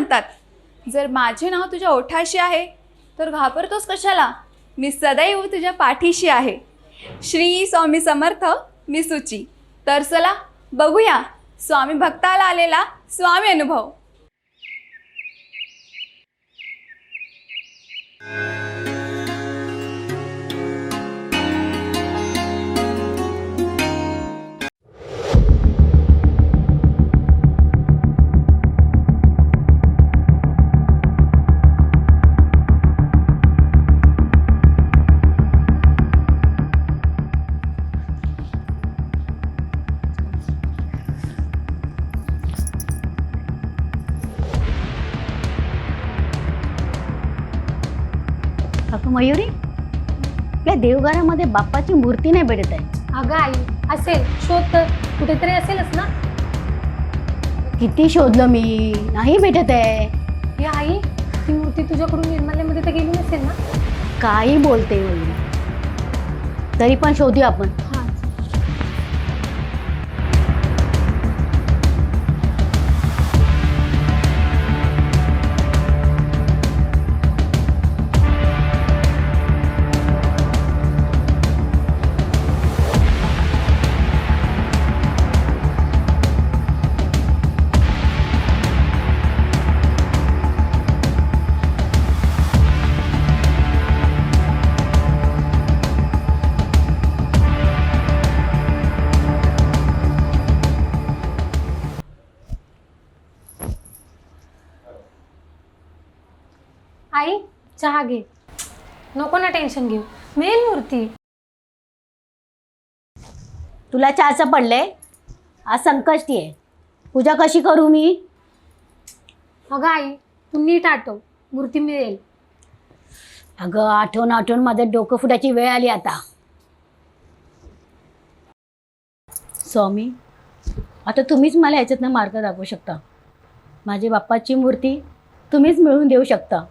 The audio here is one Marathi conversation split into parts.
म्हणतात. जर माझे नाव तुझ्या ओठाशी आहे तर घाबरतोस कशाला, मी सदैव तुझ्या पाठीशी आहे. श्री स्वामी समर्थ. मी सुची. तर चला बघूया स्वामी भक्ताला आलेला स्वामी अनुभव. अगं मयुरी, या देवघरामध्ये बाप्पाची मूर्ती नाही भेटत आहे. अगं आई, असेल, शोध तर, कुठेतरी असेलच ना. किती शोधलं मी, नाही भेटत आहे. हे आई, ती मूर्ती तुझ्याकडून निर्माल्यामध्ये तर गेली नसेल ना. काही बोलते मयुरी, तरी पण शोधूया आपण. हां. आई, चहा घे. नको ना टेन्शन घेऊ, मिळेल मूर्ती. तुला चहाचं पडलंय, आज संकष्टी आहे, पूजा कशी करू मी? अगं आई, तू नीट आठव, मूर्ती मिळेल. अगं आठवण आठवण माझं डोकं फुटायची वेळ आली आता. स्वामी, आता तुम्हीच मला याच्यातनं मार्ग दाखवू शकता. माझी बाप्पाची मूर्ती तुम्हीच मिळवून देऊ शकता.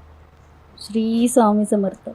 श्री स्वामी समर्थ.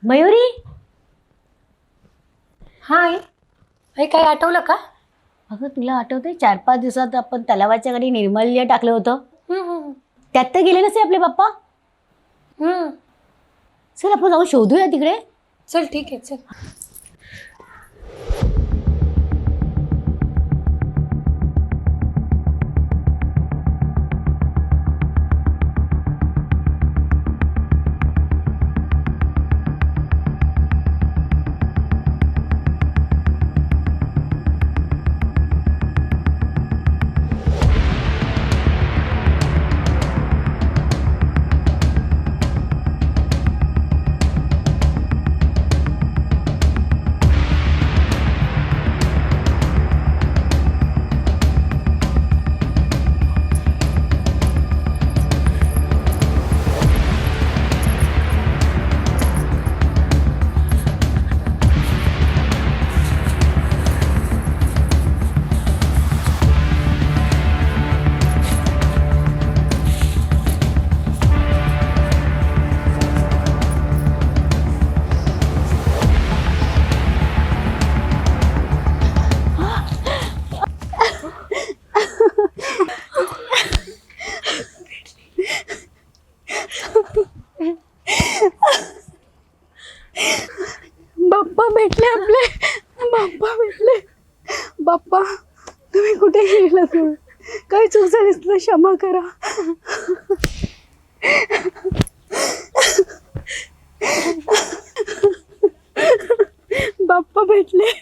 मयुरी, हां आई. आई, काही आठवलं का? अगं तुला आठवते 4-5 दिवसात आपण तलावाच्या कडे निर्माल्य टाकलं होतं, हम्म. त्यात तर गेले नसे आपले बाप्पा. चल आपण जाऊन शोधूया तिकडे. चल ठीक आहे, चल. बाप्पा भेटले आपले, बाप्पा भेटले. बाप्पा तुम्ही कुठे गेलात? काही चूक झाली तर क्षमा करा. बाप्पा भेटले.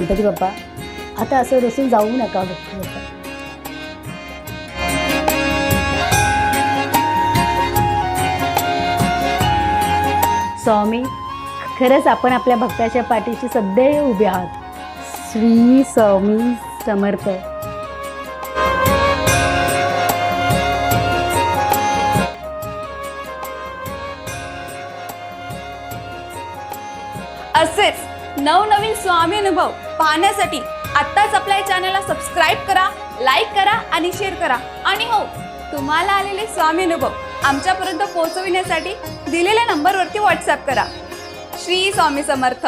गणपती बाप्पा आता असं रसून जाऊ नका गणपती बाप्पा. स्वामी खरंच आपण आपल्या भक्ताच्या पाठीशी सदैव उभे आहात. श्री स्वामी समर्थ. असेच नवनवीन स्वामी अनुभव पाहण्यासाठी आत्ताच आपल्या चॅनलला सबस्क्राईब करा, लाईक करा आणि शेअर करा. आणि हो, तुम्हाला आलेले स्वामी अनुभव आमच्यापर्यंत पोहोचविण्यासाठी दिलेल्या नंबरवरती व्हॉट्सअप करा. श्री स्वामी समर्थ.